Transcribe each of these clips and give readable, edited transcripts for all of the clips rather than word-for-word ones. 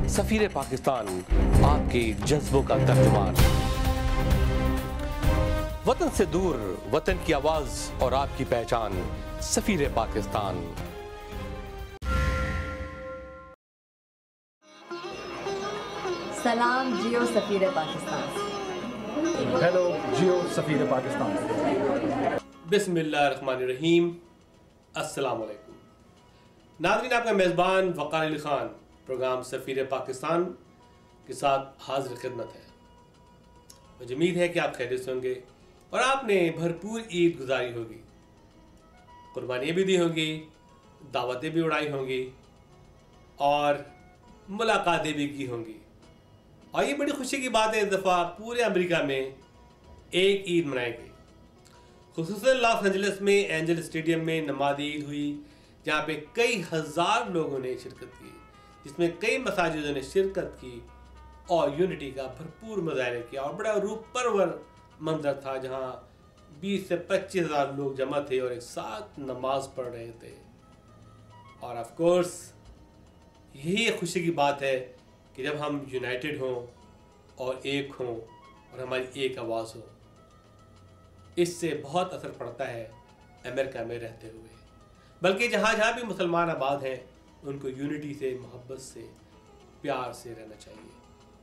सफीर पाकिस्तान, आपके जज्बों का तर्जुमान। वतन से दूर, वतन की आवाज और आपकी पहचान, सफीर पाकिस्तान। सलाम जियो सफीर पाकिस्तान। हेलो जियो सफीर पाकिस्तान। बिस्मिल्लाहिर्रहमानिर्रहीम। अस्सलाम वालेकुम नाज़रीन, आपका मेज़बान वक़ार अली ख़ान प्रोग्राम सफ़ीर पाकिस्तान के साथ हाजिर खिदमत है। मुझे उम्मीद है कि आप खैरियत से होंगे और आपने भरपूर ईद गुजारी होगी, कुर्बानियाँ भी दी होंगी, दावतें भी उड़ाई होंगी और मुलाकातें भी की होंगी। और ये बड़ी खुशी की बात है, इस दफ़ा पूरे अमेरिका में एक ईद मनाई गई। खुसूसन लॉस एंजलिस में एंजल स्टेडियम में नमाज ईद हुई, जहाँ पे कई हज़ार लोगों ने शिरकत की, जिसमें कई मसाजिदों ने शिरकत की और यूनिटी का भरपूर मुजाहरा किया। और बड़ा रूह परवर मंजर था, जहाँ 20 से 25 हज़ार लोग जमा थे और एक साथ नमाज पढ़ रहे थे। और ऑफ कोर्स यही एक खुशी की बात है कि जब हम यूनाइटेड हों और एक हों और हमारी एक आवाज़ हो, इससे बहुत असर पड़ता है अमेरिका में रहते हुए। बल्कि जहाँ जहाँ भी मुसलमान आबाद हैं, उनको यूनिटी से, मोहब्बत से, प्यार से रहना चाहिए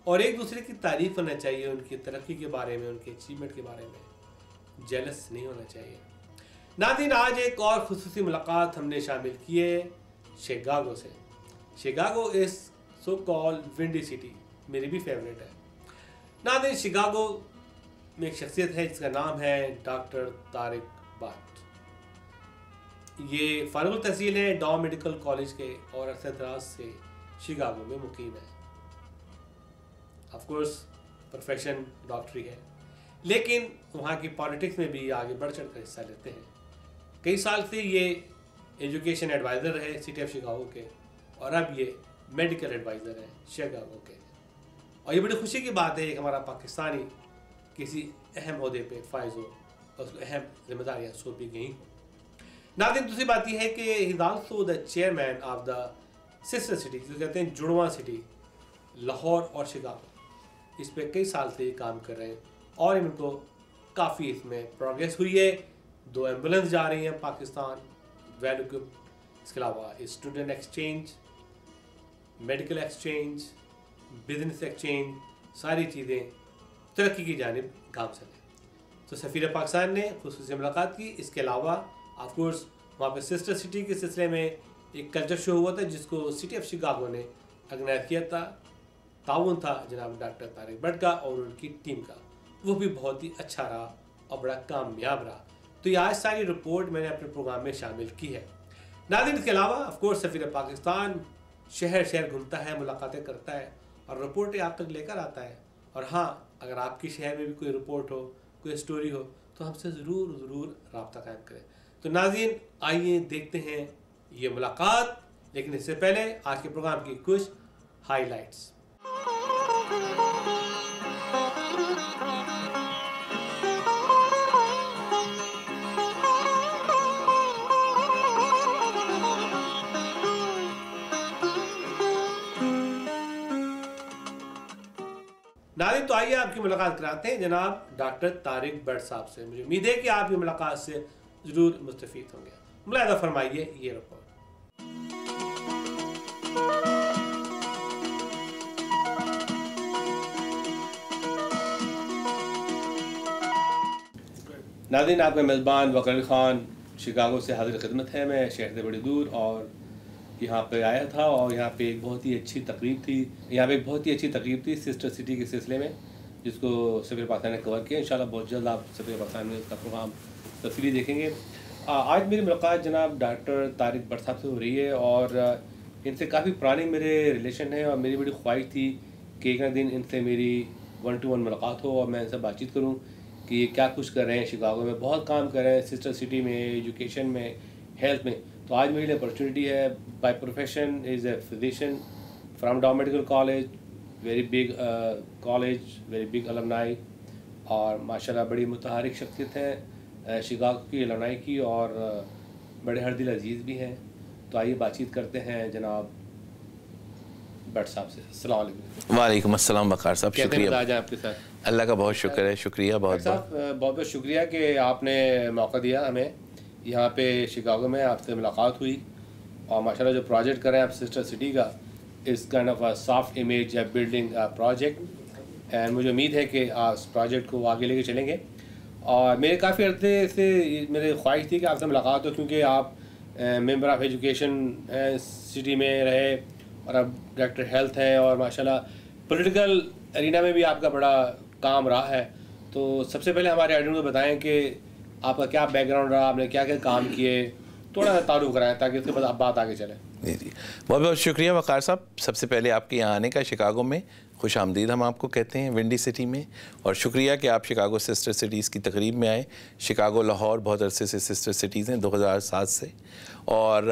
और एक दूसरे की तारीफ़ करना चाहिए, उनकी तरक्की के बारे में, उनके अचीवमेंट के बारे में जेलस नहीं होना चाहिए। नाज़रीन, आज एक और खुसूसी मुलाकात हमने शामिल की है शिकागो से। Chicago is so called windy city, मेरी भी फेवरेट है। नाज़रीन, शिकागो में एक शख्सियत है जिसका नाम है डॉक्टर तारिक बट। ये फारुल तहसील है डॉ मेडिकल कॉलेज के और अरसे दराज से शिकागो में मुकीम है। ऑफ कोर्स प्रोफेशन डॉक्टरी है, लेकिन वहाँ की पॉलिटिक्स में भी आगे बढ़ चढ़ कर हिस्सा लेते हैं। कई साल से ये एजुकेशन एडवाइज़र रहे सिटी ऑफ शिकागो के, और अब ये मेडिकल एडवाइज़र हैं शिकागो के। और ये बड़ी खुशी की बात है कि हमारा पाकिस्तानी किसी अहम ओहदे पे फायज हो और उसको अहम जिम्मेदारियाँ सौंपी गई हों। नाज़रीन, दूसरी बात यह है कि he is also the chairman of the sister city, जिसे कहते हैं जुड़वा सिटी, लाहौर और शिकागो। इस पर कई साल से ये काम कर रहे हैं और इनको काफ़ी इसमें प्रोग्रेस हुई है। 2 एम्बुलेंस जा रही हैं पाकिस्तान, वेल इक्विप्ड। इसके अलावा student exchange, medical exchange, business exchange, सारी चीज़ें तरक्की की जानिब गामज़न है। तो सफ़ीर पाकिस्तान ने खुसूसी मुलाकात की। इसके अलावा ऑफ कोर्स वहाँ पे सिस्टर सिटी के सिलसिले में एक कल्चर शो हुआ था, जिसको सिटी ऑफ शिकागो ने ऑर्गेनाइज किया था। ताउन था जनाब डॉक्टर तारिक बट का और उनकी टीम का, वो भी बहुत ही अच्छा रहा और बड़ा कामयाब रहा। तो ये आज सारी रिपोर्ट मैंने अपने प्रोग्राम में शामिल की है। नाज़रीन, इसके अलावा ऑफ कोर्स सफ़ीर पाकिस्तान शहर शहर घूमता है, मुलाकातें करता है और रिपोर्टें आप तक लेकर आता है। और हाँ, अगर आपके शहर में भी कोई रिपोर्ट हो, कोई स्टोरी हो, तो हमसे ज़रूर रब्ता कायम करें। तो नाज़रीन, आइए देखते हैं ये मुलाकात, लेकिन इससे पहले आज के प्रोग्राम की कुछ हाइलाइट्स। नाज़रीन, तो आइए आपकी मुलाकात कराते हैं जनाब डॉक्टर तारिक बट साहब से। मुझे उम्मीद है कि आप ये मुलाकात से ज़रूर मुस्तफ़ीद होंगे। मुलाहिज़ा फरमाइए ये रिपोर्ट। नाज़रीन, आपका मेज़बान वक़ार अली ख़ान शिकागो से हाजिर खिदमत है। मैं शहर से बड़ी दूर और यहाँ पे आया था और यहाँ पे एक बहुत ही अच्छी तकरीब थी सिस्टर सिटी के सिलसिले में, जिसको सफ़ीर पाकिस्तान ने कवर किया। इंशाल्लाह बहुत जल्द आप सफ़ीर पाकिस्तान में इसका प्रोग्राम तफसीली देखेंगे। आज मेरी मुलाकात जनाब डॉक्टर तारिक बट साहब से हो रही है और इनसे काफ़ी पुरानी मेरे रिलेशन है और मेरी बड़ी ख्वाहिश थी कि एक दिन इनसे मेरी 1-to-1 मुलाकात हो और मैं इनसे बातचीत करूँ कि ये क्या कुछ कर रहे हैं। शिकागो में बहुत काम कर रहे हैं, सिस्टर सिटी में, एजुकेशन में, हेल्थ में। तो आज मेरे लिए अपॉर्चुनिटी है। By profession is a physician from Dow medical college, very big college, very big alumni, और माशाल्लाह बड़ी मुतहरिक शख्सियत है शिकागो की अलमनाई की और बड़े हर दिल अजीज़ भी हैं। तो आइए बातचीत करते हैं जनाब भट्ट साहब से। अस्सलाम वालेकुम। वालेकुम अस्सलाम वक़ार साहब, शुक्रिया। आज आपके साथ अल्लाह का बहुत शुक्र है, शुक्रिया बहुत साहब, बहुत बहुत शुक्रिया कि आपने मौका दिया हमें यहाँ पे शिकागो में आपसे मुलाकात हुई और माशाल्लाह जो प्रोजेक्ट कर रहे हैं आप सिस्टर सिटी का, इस kind of soft image building project, and मुझे उम्मीद है कि आप इस प्रोजेक्ट को आगे लेके चलेंगे। और मेरे काफ़ी अर्से से मेरी ख्वाहिश थी कि आपसे मुलाकात हो, क्योंकि आप मेंबर ऑफ़ एजुकेशन सिटी में रहे और अब डायरेक्टर हेल्थ हैं और माशाल्लाह पॉलिटिकल एरिना में भी आपका बड़ा काम रहा है। तो सबसे पहले हमारे ऑडियंस को बताएं कि आपका क्या बैकग्राउंड रहा, आपने क्या क्या काम किए, थोड़ा सा तारुफ कराएं ताकि उसके बाद बात आगे चले। जी जी, बहुत बहुत शुक्रिया वक़ार साहब। सबसे पहले आपके यहाँ आने का, शिकागो में खुश आमदीद हम आपको कहते हैं, विंडी सिटी में। और शुक्रिया कि आप शिकागो सिस्टर सिटीज़ की तकरीब में आए। शिकागो लाहौर बहुत अरसे से सिस्टर सिटीज़ हैं, 2007 से। और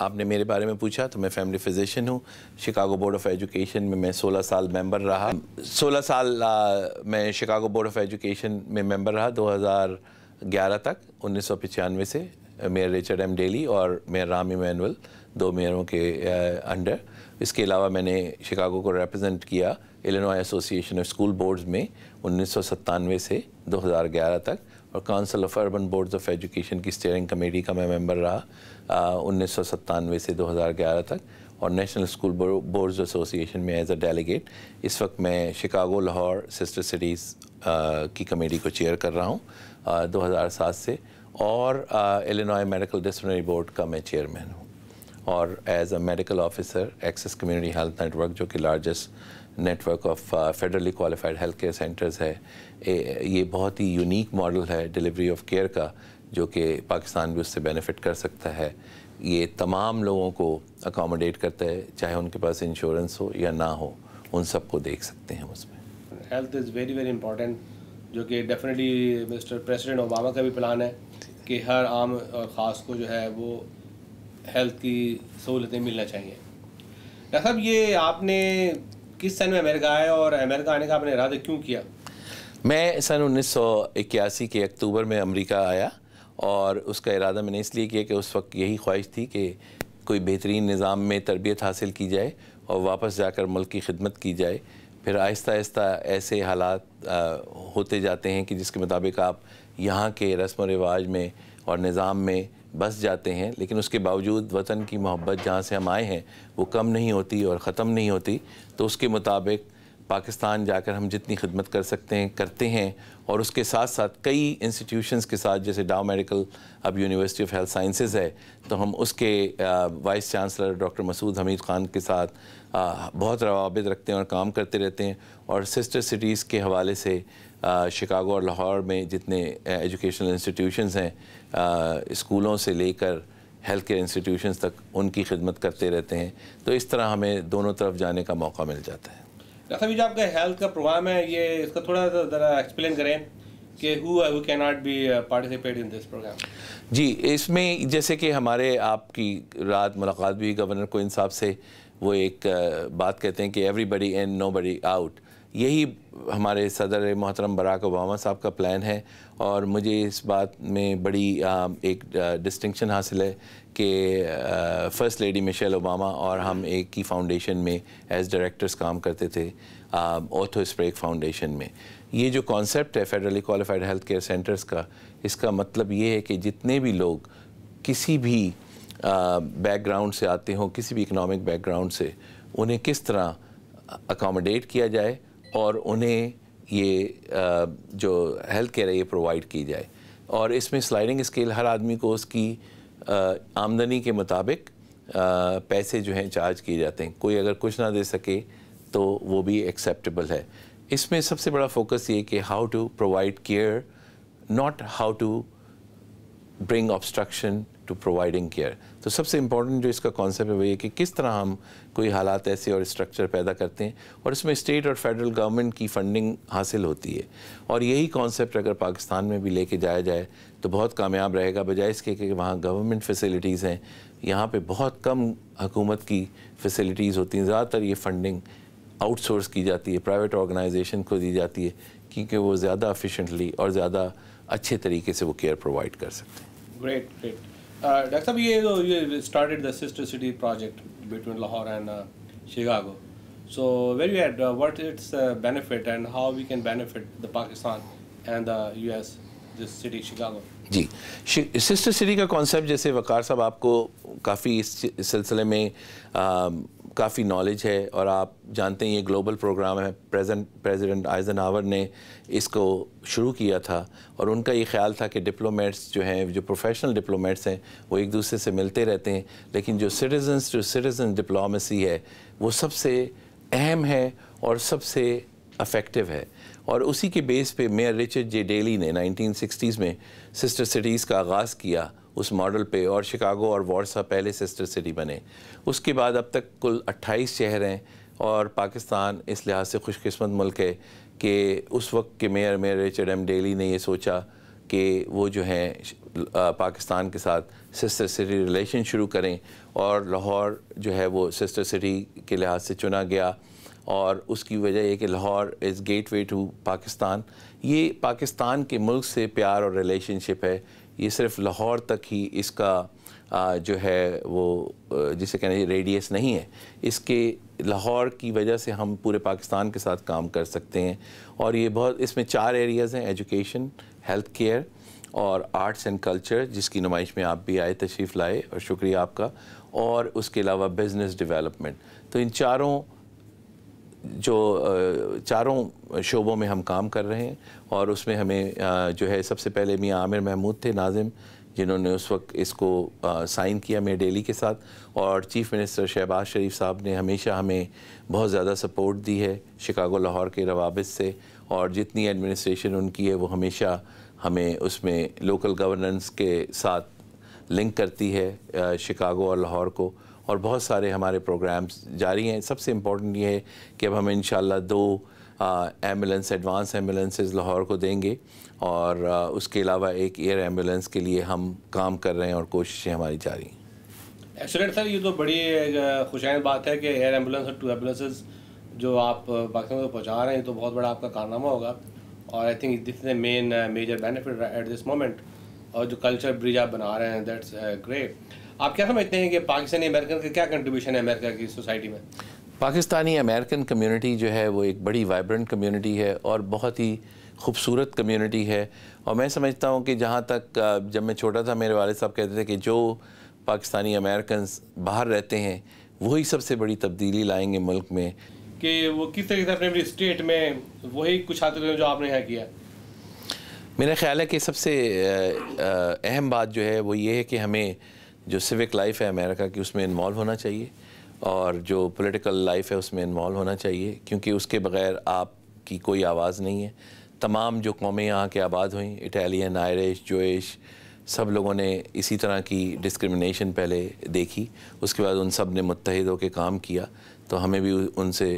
आपने मेरे बारे में पूछा तो मैं फैमिली फिजिशियन हूँ। शिकागो बोर्ड ऑफ़ एजुकेशन में मैं 16 साल मेंबर रहा। 16 साल मैं शिकागो बोर्ड ऑफ़ एजुकेशन में मेंबर रहा 2011 तक। 1995 से मेयर रिचर्ड एम डेली और मेयर राम इमैनुअल, 2 मेयरों के अंडर। इसके अलावा मैंने शिकागो को रिप्रेजेंट किया Illinois association of school boards में 1997 से 2011 तक, और council of urban boards of education की स्टीयरिंग कमेटी का मैं मेंबर रहा 1997 से 2011 तक, और नेशनल स्कूल बोर्ड्स एसोसिएशन में एज अ डेलीगेट। इस वक्त मैं शिकागो लाहौर सिस्टर सिटीज़ की कमेटी को चेयर कर रहा हूँ 2007 से, और इलिनॉय मेडिकल डिसिप्लिनरी बोर्ड का मैं चेयरमैन हूँ। और as a medical officer access community health network, जो कि largest network of federally qualified health care centres है, ये बहुत ही यूनिक मॉडल है डिलीवरी ऑफ केयर का, जो कि पाकिस्तान भी उससे बेनिफिट कर सकता है। ये तमाम लोगों को अकोमोडेट करता है, चाहे उनके पास इंश्योरेंस हो या ना हो, उन सबको देख सकते हैं उसमें। Health is very very important, जो कि डेफिनेटली मिस्टर प्रेसिडेंट ओबामा का भी प्लान है कि हर आम और ख़ास को जो है वो हेल्थ की सहूलतें मिलना चाहिए। डॉक्टर साहब, ये आपने किस सन में अमेरिका आए और अमेरिका आने का आपने इरादा क्यों किया? मैं सन 1981 के अक्टूबर में अमेरिका आया, और उसका इरादा मैंने इसलिए किया कि उस वक्त यही ख्वाहिश थी कि कोई बेहतरीन निज़ाम में तरबियत हासिल की जाए और वापस जाकर मुल्क की खिदमत की जाए। फिर आहिस्ता आहिस्ता ऐसे हालात होते जाते हैं कि जिसके मुताबिक आप यहाँ के रस्म व रिवाज में और निज़ाम में बस जाते हैं, लेकिन उसके बावजूद वतन की मोहब्बत जहाँ से हम आए हैं वो कम नहीं होती और ख़त्म नहीं होती। तो उसके मुताबिक पाकिस्तान जाकर हम जितनी खिदमत कर सकते हैं करते हैं, और उसके साथ साथ कई इंस्टीट्यूशंस के साथ, जैसे डाउ मेडिकल अब यूनिवर्सिटी ऑफ हेल्थ साइंसेज है, तो हम उसके vice chancellor doctor Masood Hamid Khan के साथ बहुत रवाबित रखते हैं और काम करते रहते हैं। और सिस्टर सिटीज़ के हवाले से शिकागो और लाहौर में जितने एजुकेशनल इंस्टीट्यूशंस हैं, स्कूलों से लेकर हेल्थ केयर इंस्टीट्यूशंस तक, उनकी खिदमत करते रहते हैं। तो इस तरह हमें दोनों तरफ जाने का मौका मिल जाता है। डॉक्टर साहब, जो आपका हेल्थ का प्रोग्राम है, ये इसका थोड़ा सा ज़रा एक्सप्लेन करें कि who can not be participate in this programme. जी, इसमें जैसे कि हमारे आपकी रात मुलाकात भी गवर्नर कोइन साहब से, वो एक बात कहते हैं कि एवरीबडी इन नोबडी आउट। यही हमारे सदर मोहतरम बराक ओबामा साहब का प्लान है, और मुझे इस बात में बड़ी एक डिस्टिंक्शन हासिल है कि फ़र्स्ट लेडी मिशेल ओबामा और हम एक ही फाउंडेशन में एज डायरेक्टर्स काम करते थे, ऑर्थो स्प्रेक फाउंडेशन में। ये जो कॉन्सेप्ट है federally qualified health care centres का, इसका मतलब ये है कि जितने भी लोग किसी भी बैकग्राउंड से आते हों, किसी भी इकनॉमिक बैकग्राउंड से, उन्हें किस तरह अकोमोडेट किया जाए और उन्हें ये जो हेल्थ केयर है ये प्रोवाइड की जाए। और इसमें स्लाइडिंग स्केल, हर आदमी को उसकी आमदनी के मुताबिक पैसे जो हैं चार्ज किए जाते हैं। कोई अगर कुछ ना दे सके तो वो भी एक्सेप्टेबल है। इसमें सबसे बड़ा फोकस ये कि how to provide care, not how to bring obstruction to providing care. तो सबसे इम्पॉर्टेंट जो इसका कॉन्सेप्ट है वो ये कि किस तरह हम कोई हालात ऐसे और स्ट्रक्चर पैदा करते हैं, और इसमें स्टेट और फेडरल गवर्नमेंट की फंडिंग हासिल होती है। और यही कॉन्सेप्ट अगर पाकिस्तान में भी लेके जाया जाए तो बहुत कामयाब रहेगा, बजाय इसके कि वहाँ गवर्नमेंट फैसिलिटीज़ हैं, यहाँ पे बहुत कम हुकूमत की फैसिलिटीज़ होती हैं। ज़्यादातर ये फंडिंग आउटसोर्स की जाती है, प्राइवेट ऑर्गेनाइजेशन को दी जाती है, क्योंकि वो ज़्यादा एफिशिएंटली और ज़्यादा अच्छे तरीके से वो केयर प्रोवाइड कर सकते हैं। Great great. डॉक्टर साहब, ये started the sister city project between Lahore and Chicago, So where you at, what its benefit and how we can benefit the Pakistan and the US, this city Chicago? जी, sister city का concept जैसे वकार साहब आपको काफ़ी इस सिलसिले में काफ़ी नॉलेज है और आप जानते हैं ये ग्लोबल प्रोग्राम है। प्रेसिडेंट आइजनहावर ने इसको शुरू किया था और उनका ये ख्याल था कि डिप्लोमेट्स जो हैं, जो प्रोफेशनल डिप्लोमेट्स हैं, वो एक दूसरे से मिलते रहते हैं, लेकिन जो सिटीजन्स टू सिटीजन डिप्लोमेसी है वो सबसे अहम है और सबसे अफेक्टिव है। और उसी के बेस पे मेयर रिचर्ड जे डेली ने 1960s में सिस्टर सिटीज़ का आगाज़ किया उस मॉडल पे, और शिकागो और वॉर्सा पहले सिस्टर सिटी बने। उसके बाद अब तक कुल 28 शहर हैं और पाकिस्तान इस लिहाज से खुशकिस्मत मुल्क है कि उस वक्त के मेयर रिचर्ड एम डेली ने ये सोचा कि वो जो हैं पाकिस्तान के साथ सिस्टर सिटी रिलेशन शुरू करें, और लाहौर जो है वो सिस्टर सिटी के लिहाज से चुना गया। और उसकी वजह ये कि Lahore is gateway to Pakistan. ये पाकिस्तान के मुल्क से प्यार और रिलेशनशिप है, ये सिर्फ लाहौर तक ही इसका जो है वो जिसे कहने रेडियस नहीं है। इसके लाहौर की वजह से हम पूरे पाकिस्तान के साथ काम कर सकते हैं। और ये बहुत, इसमें 4 एरियाज़ हैं, एजुकेशन, हेल्थ केयर और आर्ट्स एंड कल्चर, जिसकी नुमाइश में आप भी आए, तशरीफ़ लाए और शुक्रिया आपका। और उसके अलावा बिज़नेस डेवलपमेंट। तो इन चारों शोबों में हम काम कर रहे हैं। और उसमें हमें जो है सबसे पहले मियां आमिर महमूद थे नाजिम, जिन्होंने उस वक्त इसको साइन किया मेयर डेली के साथ, और चीफ़ मिनिस्टर शहबाज शरीफ साहब ने हमेशा हमें बहुत ज़्यादा सपोर्ट दी है शिकागो लाहौर के रवाबित से, और जितनी एडमिनिस्ट्रेशन उनकी है वो हमेशा हमें उसमें लोकल गवर्नेंस के साथ लिंक करती है शिकागो और लाहौर को। और बहुत सारे हमारे प्रोग्राम्स जारी हैं। सबसे इम्पोर्टेंट ये है कि अब हम इंशाल्लाह 2 एम्बुलेंस, एडवांस एम्बुलेंसेस लाहौर को देंगे, और उसके अलावा एक एयर एम्बुलेंस के लिए हम काम कर रहे हैं और कोशिशें हमारी जारी हैं। एक्सीलेंट सर, ये तो बड़ी खुशहाल बात है कि एयर एम्बुलेंस और 2 एम्बुलेंसेस जो आप पाकिस्तान को पहुँचा रहे हैं, तो बहुत बड़ा आपका कारनामा होगा। और I think this is the main major benefit at this moment. और जो कल्चर ब्रिज आप बना रहे हैं, दैट्स ग्रेट। आप क्या समझते हैं कि पाकिस्तानी अमेरिकन का क्या कंट्रीब्यूशन है अमेरिका की सोसाइटी में? पाकिस्तानी अमेरिकन कम्युनिटी जो है वो एक बड़ी वाइब्रेंट कम्युनिटी है और बहुत ही खूबसूरत कम्युनिटी है। और मैं समझता हूँ कि जहाँ तक जब मैं छोटा था, मेरे वालिद साहब कहते थे कि जो पाकिस्तानी अमेरिकन बाहर रहते हैं वही सबसे बड़ी तब्दीली लाएंगे मुल्क में। कि वो किस तरीके से अपने स्टेट में वही कुछ हासिल करें जो आपने यहाँ किया? मेरा ख्याल है कि सबसे अहम बात जो है वो ये है कि हमें जो सिविक लाइफ है अमेरिका की उसमें इन्वॉल्व होना चाहिए, और जो पॉलिटिकल लाइफ है उसमें इन्वॉल्व होना चाहिए, क्योंकि उसके बगैर आपकी कोई आवाज़ नहीं है। तमाम जो कौमें यहाँ के आबाद हुई, इटालियन, आयरिश, जोइश, सब लोगों ने इसी तरह की डिस्क्रिमिनेशन पहले देखी, उसके बाद उन सब ने मुत्तहिद होकर काम किया। तो हमें भी उनसे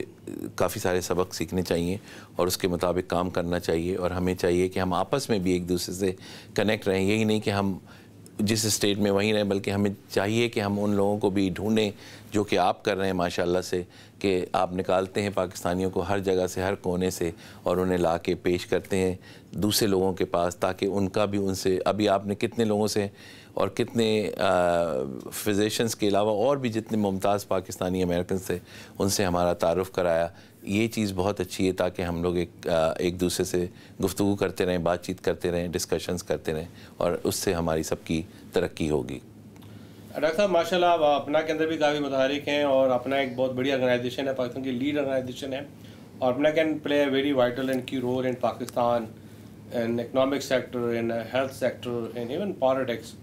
काफ़ी सारे सबक सीखने चाहिए और उसके मुताबिक काम करना चाहिए। और हमें चाहिए कि हम आपस में भी एक दूसरे से कनेक्ट रहें, यही नहीं कि हम जिस स्टेट में वहीं रहें, बल्कि हमें चाहिए कि हम उन लोगों को भी ढूंढें जो कि आप कर रहे हैं माशाल्लाह से, कि आप निकालते हैं पाकिस्तानियों को हर जगह से, हर कोने से, और उन्हें ला के पेश करते हैं दूसरे लोगों के पास, ताकि उनका भी उनसे, अभी आपने कितने लोगों से और कितने फिजिशियंस के अलावा और भी जितने मुमताज़ पाकिस्तानी अमेरिकन थे उनसे हमारा तारुफ़ कराया। ये चीज़ बहुत अच्छी है, ताकि हम लोग एक दूसरे से गुफ्तगू करते रहें, बातचीत करते रहें, डिस्कशंस करते रहें, और उससे हमारी सबकी तरक्की होगी। डॉक्टर साहब माशाल्लाह, आप अपना के अंदर भी काफ़ी मुतहरिक हैं और अपना एक बहुत बड़ी ऑर्गेनाइजेशन है, पाकिस्तान की लीड ऑर्गेनाइजेशन है, और अपना can play a very vital and key role in Pakistan, in economic sector, in health sector, in even politics,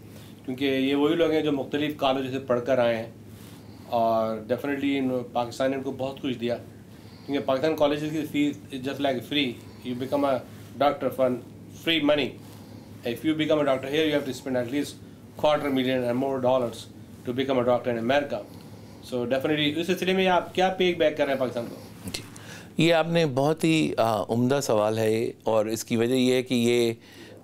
क्योंकि ये वही लोग हैं जो मुख्तलिफ कॉलेज से पढ़ कर आए हैं, और डेफिनेटली पाकिस्तान ने इनको बहुत कुछ दिया। क्योंकि पाकिस्तान कॉलेज की fees is just like free, you become a doctor for free money. If you become a doctor here you have to spend at least $250,000 and more dollars to become a doctor in America. So definitely इस सिलसिले में आप क्या पे back कर रहे हैं पाकिस्तान को? जी, ये आपने बहुत ही उम्दा सवाल है ये, और इसकी वजह ये है कि ये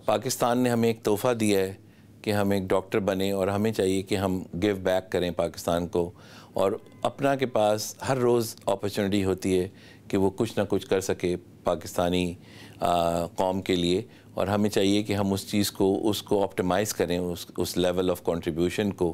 पाकिस्तान ने हमें एक तोहफ़ा दिया है कि हम एक डॉक्टर बने, और हमें चाहिए कि हम गिव बैक करें पाकिस्तान को। और अपना के पास हर रोज़ अपॉर्चुनिटी होती है कि वो कुछ ना कुछ कर सके पाकिस्तानी कौम के लिए, और हमें चाहिए कि हम उस चीज़ को उसको ऑप्टिमाइज़ करें, उस लेवल ऑफ कंट्रीब्यूशन को,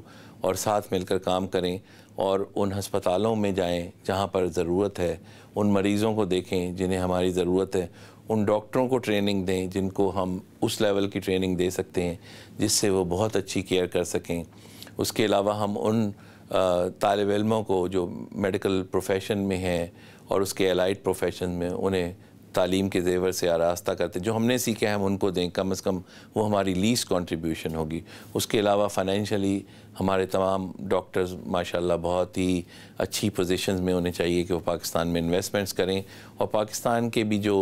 और साथ मिलकर काम करें और उन हस्पतालों में जाएं जहां पर ज़रूरत है, उन मरीज़ों को देखें जिन्हें हमारी ज़रूरत है, उन डॉक्टरों को ट्रेनिंग दें जिनको हम उस लेवल की ट्रेनिंग दे सकते हैं जिससे वो बहुत अच्छी केयर कर सकें। उसके अलावा हम उन तालिब इल्मों को जो मेडिकल प्रोफेशन में हैं और उसके एलाइड प्रोफेशन में, उन्हें तालीम के ज़ेवर से आरास्ता करते, जो हमने सीखे हम उनको दें, कम से कम वो हमारी लीस्ट कंट्रीब्यूशन होगी। उसके अलावा फाइनेंशियली हमारे तमाम डॉक्टर्स माशाल्लाह बहुत ही अच्छी पोजीशंस में होने चाहिए कि वो पाकिस्तान में इन्वेस्टमेंट्स करें और पाकिस्तान के भी जो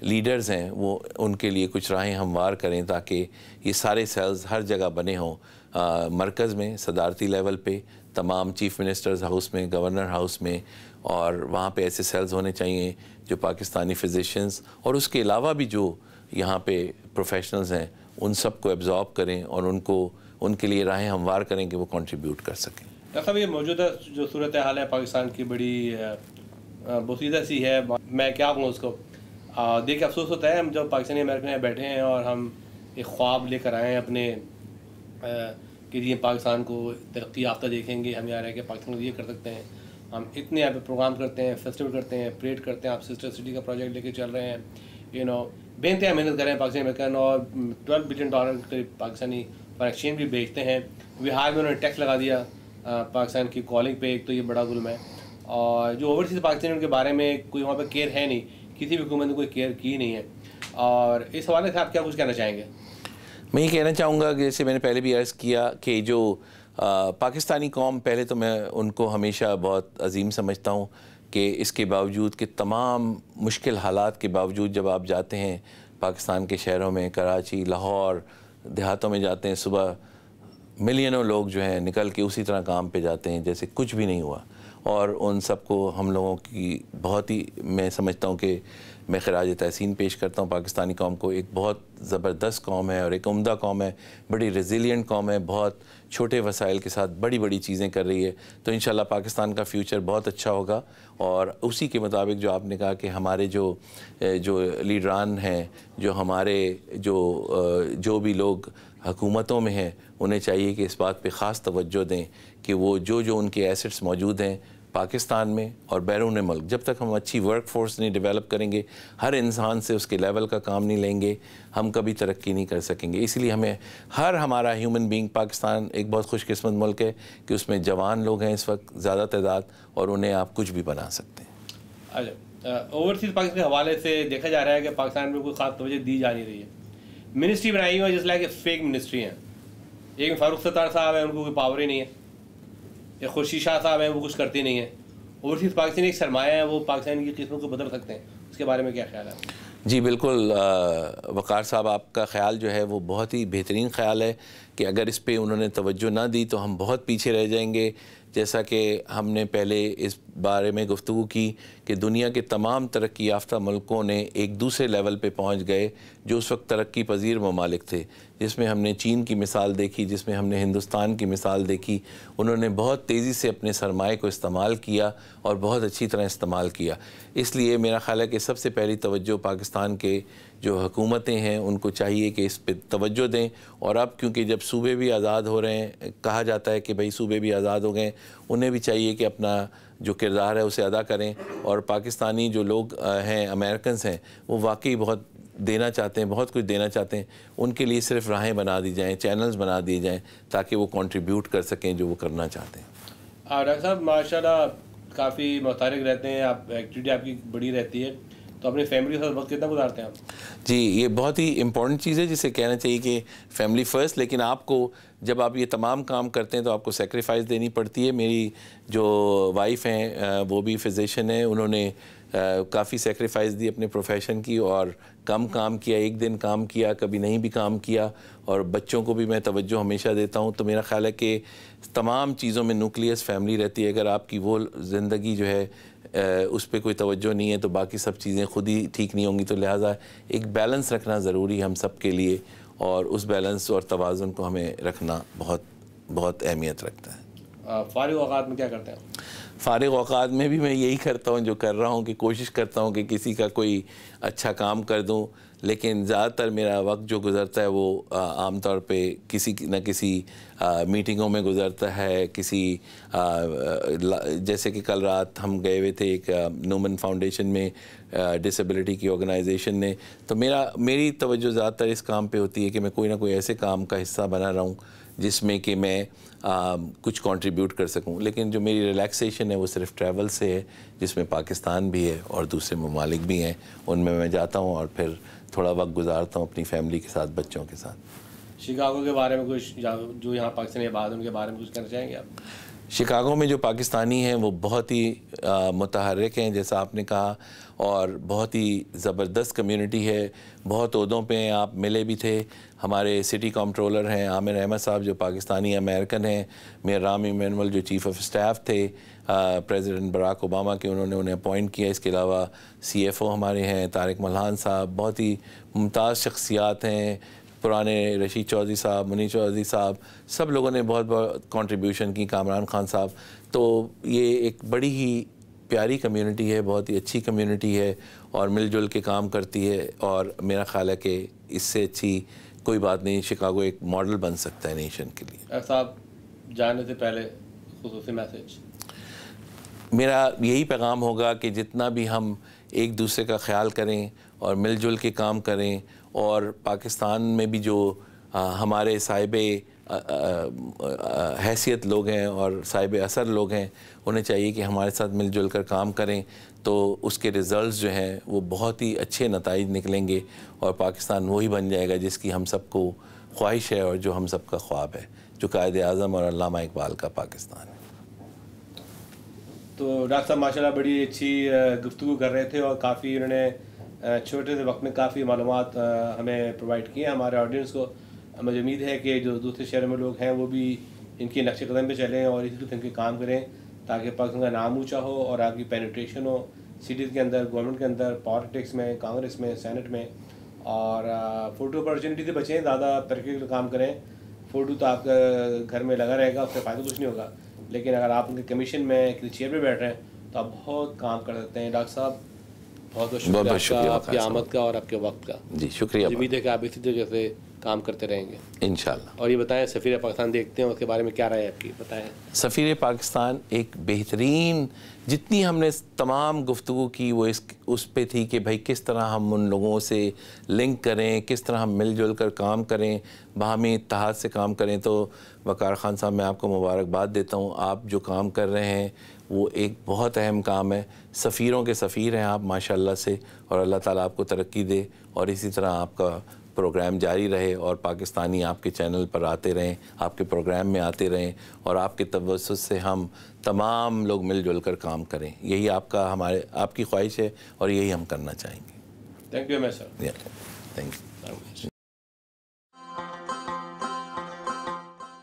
लीडर्स हैं वो उनके लिए कुछ राहें हमवार करें ताकि ये सारे सेल्स हर जगह बने हों, मरकज़ में सदारती लेवल पे, तमाम चीफ़ मिनिस्टर्स हाउस में, गवर्नर हाउस में, और वहाँ पे ऐसे सेल्स होने चाहिए जो पाकिस्तानी फिजिशियंस और उसके अलावा भी जो यहाँ पे प्रोफेशनल्स हैं उन सब को एब्जॉर्ब करें और उनको उनके लिए राहें हमवार करें कि वो कंट्रीब्यूट कर सकें। डॉक्टर साहब, ये मौजूदा जो सूरत हाल है पाकिस्तान की बड़ी बोसीदा सी है, मैं क्या कहूँ उसको, देख के अफसोस होता है हम जब पाकिस्तानी अमेरिकन यहाँ बैठे हैं और हम एक ख्वाब लेकर आए हैं अपने कि ये पाकिस्तान को तरक्की याफ्ता देखेंगे, हम यहाँ रह के पाकिस्तान को ये कर सकते हैं, हम इतने यहाँ पे प्रोग्राम करते हैं, फेस्टिवल करते हैं, परेड करते हैं, आप सिस्टर सिटी का प्रोजेक्ट लेके चल रहे हैं, बेनतहा मेहनत कर रहे हैं पाकिस्तानी अमेरिकन और $12 बिलियन के पाकिस्तानी फॉरेन एक्सचेंज भी बेचते हैं। बिहार में उन्होंने टैक्स लगा दिया पाकिस्तान की कॉलिंग पे, एक तो ये बड़ा जुल्म है। और जो ओवरसीज़ पाकिस्तानियों के बारे में कोई वहाँ पर केयर है नहीं, किसी भी हुकूमत ने कोई केयर की नहीं है, और इस हवाले से आप क्या कुछ कहना चाहेंगे? मैं ये कहना चाहूँगा कि जैसे मैंने पहले भी अर्ज़ किया कि जो पाकिस्तानी कौम, पहले तो मैं उनको हमेशा बहुत अजीम समझता हूँ कि इसके बावजूद कि तमाम मुश्किल हालात के बावजूद जब आप जाते हैं पाकिस्तान के शहरों में, कराची, लाहौर, देहातों में जाते हैं, सुबह मिलियनों लोग जो हैं निकल के उसी तरह काम पे जाते हैं जैसे कुछ भी नहीं हुआ, और उन सबको हम लोगों की बहुत ही, मैं समझता हूँ कि मैं खराज तहसीन पेश करता हूँ पाकिस्तानी कौम को। एक बहुत ज़बरदस्त कौम है और एक उम्दा कौम है, बड़ी रेजिलियंट कौम है, बहुत छोटे वसाइल के साथ बड़ी बड़ी चीज़ें कर रही है। तो इंशाल्लाह पाकिस्तान का फ्यूचर बहुत अच्छा होगा। और उसी के मुताबिक जो आपने कहा कि हमारे जो लीडरान हैं, जो हमारे जो भी लोग हुकूमतों में हैं, उन्हें चाहिए कि इस बात पे ख़ास तवज्जो दें कि वो जो उनके एसेट्स मौजूद हैं पाकिस्तान में और बैरून मुल्क, जब तक हम अच्छी वर्क फोर्स नहीं डेवलप करेंगे, हर इंसान से उसके लेवल का काम नहीं लेंगे, हम कभी तरक्की नहीं कर सकेंगे। इसलिए हमें हमारा ह्यूमन बीइंग, पाकिस्तान एक बहुत खुशकिस्मत मुल्क है कि उसमें जवान लोग हैं इस वक्त ज़्यादा तादाद, और उन्हें आप कुछ भी बना सकते हैं। अच्छा, ओवरसीज़ पाकिस्तान के हवाले से देखा जा रहा है कि पाकिस्तान में कोई खास तवज्जो दी जा नहीं रही है। मिनिस्ट्री बनाई हुई है जिस लाइक फेक मिनिस्ट्री हैं, एक फारूक सत्तार साहब है, उनको कोई पावर ही नहीं है, एक खुर्शीद शाह साहब हैं, वो कुछ करते नहीं हैं। ओवरसीज़ पाकिस्तानी एक सरमाया है, वो पाकिस्तान की किस्मत को बदल सकते हैं, उसके बारे में क्या ख्याल है? जी बिल्कुल, वक़ार साहब, आपका ख़्याल जो है वो बहुत ही बेहतरीन ख़्याल है कि अगर इस पे उन्होंने तवज्जो ना दी तो हम बहुत पीछे रह जाएंगे। जैसा कि हमने पहले इस बारे में गुफ्तगू की कि दुनिया के तमाम तरक्की याफ्ता मुल्कों ने एक दूसरे लेवल पे पहुंच गए जो उस वक्त तरक्की पजीर ममालिक थे, जिसमें हमने चीन की मिसाल देखी, जिसमें हमने हिंदुस्तान की मिसाल देखी। उन्होंने बहुत तेज़ी से अपने सरमाए को इस्तेमाल किया और बहुत अच्छी तरह इस्तेमाल किया। इसलिए मेरा ख़्याल है कि सबसे पहली तवज्जो पाकिस्तान के जो हुकूमतें हैं उनको चाहिए कि इस पे तवज्जो दें। और अब क्योंकि जब सूबे भी आज़ाद हो रहे हैं, कहा जाता है कि भाई सूबे भी आज़ाद हो गए, उन्हें भी चाहिए कि अपना जो किरदार है उसे अदा करें। और पाकिस्तानी जो लोग हैं, अमेरिकन्स हैं, वो वाकई बहुत देना चाहते हैं, बहुत कुछ देना चाहते हैं। उनके लिए सिर्फ राहें बना दी जाएँ, चैनल्स बना दिए जाएँ ताकि वो कंट्रीब्यूट कर सकें जो वो करना चाहते हैं। डॉक्टर साहब, माशाल्लाह काफ़ी मुतारिक रहते हैं आप, एक्टिविटी आपकी बड़ी रहती है, तो अपनी फैमिली के साथ वक्त कितना गुजारते हैं आप? जी, ये बहुत ही इम्पॉर्टेंट चीज़ है जिसे कहना चाहिए कि फैमिली फ़र्स्ट। लेकिन आपको जब आप ये तमाम काम करते हैं तो आपको सेक्रीफाइस देनी पड़ती है। मेरी जो वाइफ़ हैं वो भी फिजिशियन है, उन्होंने काफ़ी सेक्रीफाइस दी अपने प्रोफेशन की और कम काम किया, एक दिन काम किया, कभी नहीं भी काम किया। और बच्चों को भी मैं तवज्जो हमेशा देता हूँ। तो मेरा ख़्याल है कि तमाम चीज़ों में न्यूक्लियस फैमिली रहती है। अगर आपकी वो ज़िंदगी जो है उस पर कोई तवज्जो नहीं है तो बाकी सब चीज़ें खुद ही ठीक नहीं होंगी। तो लिहाजा एक बैलेंस रखना ज़रूरी है हम सब के लिए, और उस बैलेंस और तवाज़ुन को हमें रखना बहुत बहुत अहमियत रखता है। फारिग औकात में क्या करते हैं? फ़ारिग औक़ात में भी मैं यही करता हूँ जो कर रहा हूँ, कि कोशिश करता हूँ कि किसी का कोई अच्छा काम कर दूँ, लेकिन ज़्यादातर मेरा वक्त जो गुज़रता है वो आम तौर पे किसी न किसी मीटिंगों में गुज़रता है। किसी जैसे कि कल रात हम गए हुए थे एक नूमन फाउंडेशन में, डिसेबिलिटी की ऑर्गेनाइजेशन ने, तो मेरी तवज्जो ज़्यादातर इस काम पे होती है कि मैं कोई ना कोई ऐसे काम का हिस्सा बना रहा हूँ जिसमें कि मैं कुछ कंट्रीब्यूट कर सकूं। लेकिन जो मेरी रिलैक्सेशन है वो सिर्फ ट्रैवल से है, जिसमें पाकिस्तान भी है और दूसरे ममालिक भी हैं, उनमें मैं जाता हूं और फिर थोड़ा वक्त गुजारता हूं अपनी फैमिली के साथ, बच्चों के साथ। शिकागो के बारे में कुछ, जो यहाँ पाकिस्तानी आबाद उनके बारे में कुछ कहना चाहेंगे आप? शिकागो में जो पाकिस्तानी हैं वो बहुत ही मुतहर्रिक हैं, जैसा आपने कहा, और बहुत ही ज़बरदस्त कम्युनिटी है। बहुत ओहदों पे हैं, आप मिले भी थे। हमारे सिटी कंट्रोलर हैं आमिर अहमद साहब जो पाकिस्तानी अमेरिकन हैं, मेयर राम इमैनुअल जो चीफ़ ऑफ स्टाफ थे प्रेसिडेंट बराक ओबामा के, उन्होंने उन्हें अपॉइंट किया। इसके अलावा CFO हमारे हैं तारिक मल्हान साहब, बहुत ही मुमताज़ शख्सियात हैं। पुराने रशीद चौधरी साहब, मुनीर चौधरी साहब, सब लोगों ने बहुत बहुत कंट्रीब्यूशन की, कामरान खान साहब। तो ये एक बड़ी ही प्यारी कम्युनिटी है, बहुत ही अच्छी कम्युनिटी है और मिलजुल के काम करती है, और मेरा ख्याल है कि इससे अच्छी कोई बात नहीं। शिकागो एक मॉडल बन सकता है नेशन के लिए। साहब जाने से पहले खुसूसी मैसेज? मेरा यही पैगाम होगा कि जितना भी हम एक दूसरे का ख्याल करें और मिलजुल के काम करें, और पाकिस्तान में भी जो हमारे साहिबे हैसियत लोग हैं और साहिबे असर लोग हैं, उन्हें चाहिए कि हमारे साथ मिलजुल कर काम करें, तो उसके रिज़ल्ट्स जो हैं वो बहुत ही अच्छे नताइज निकलेंगे और पाकिस्तान वही बन जाएगा जिसकी हम सबको ख्वाहिश है और जो हम सबका ख्वाब है, जो कायद आज़म और अल्लामा इकबाल का पाकिस्तान है। तो डॉक्टर साहब माशाल्लाह बड़ी अच्छी गुफ्तगू कर रहे थे और काफ़ी उन्होंने छोटे से वक्त में काफ़ी मालूमात हमें प्रोवाइड किए हमारे ऑडियंस को। मुझे उम्मीद है कि जो दूसरे शहरों में लोग हैं वो भी इनके नक्शे कदम पे चलें और इसी किस्म के काम करें ताकि पाकिस्तान का नाम ऊँचा हो और आपकी पेनिट्रेशन हो सिटीज़ के अंदर, गवर्नमेंट के अंदर, पॉलिटिक्स में, कांग्रेस में, सेनेट में। और फोटो अपॉर्चुनिटी से बचें, ज़्यादा प्रैक्टिकल काम करें। फ़ोटो तो आपका घर में लगा रहेगा, उससे फ़ायदा कुछ नहीं होगा, लेकिन अगर आप उनके कमीशन में किसी चेयर पे बैठ रहे हैं तो आप बहुत काम कर सकते हैं। डॉक्टर साहब बहुत बहुत शुक्रिया आपकी आमद का और आपके वक्त का। जी शुक्रिया। उम्मीद है कि आप इसी तरीके से काम करते रहेंगे इंशाल्लाह। और ये बताएं, सफ़ीर पाकिस्तान देखते हैं, उसके बारे में क्या राय है आपकी, बताएं। सफ़ीर पाकिस्तान एक बेहतरीन, जितनी हमने तमाम गुफ्तगू की वो उस पे थी कि भाई किस तरह हम उन लोगों से लिंक करें, किस तरह हम मिलजुल कर काम करें, बाहमी इत्तेहाद से काम करें। तो वक़ार ख़ान साहब मैं आपको मुबारकबाद देता हूँ, आप जो काम कर रहे हैं वो एक बहुत अहम काम है। सफ़ीरों के सफ़ीर हैं आप माशाल्लाह से, और अल्लाह ताला आपको तरक्की दे और इसी तरह आपका प्रोग्राम जारी रहे और पाकिस्तानी आपके चैनल पर आते रहें, आपके प्रोग्राम में आते रहें और आपके तवज्जुह से हम तमाम लोग मिलजुल कर काम करें। यही आपकी ख्वाहिश है और यही हम करना चाहेंगे। Thank you sir. Thank you.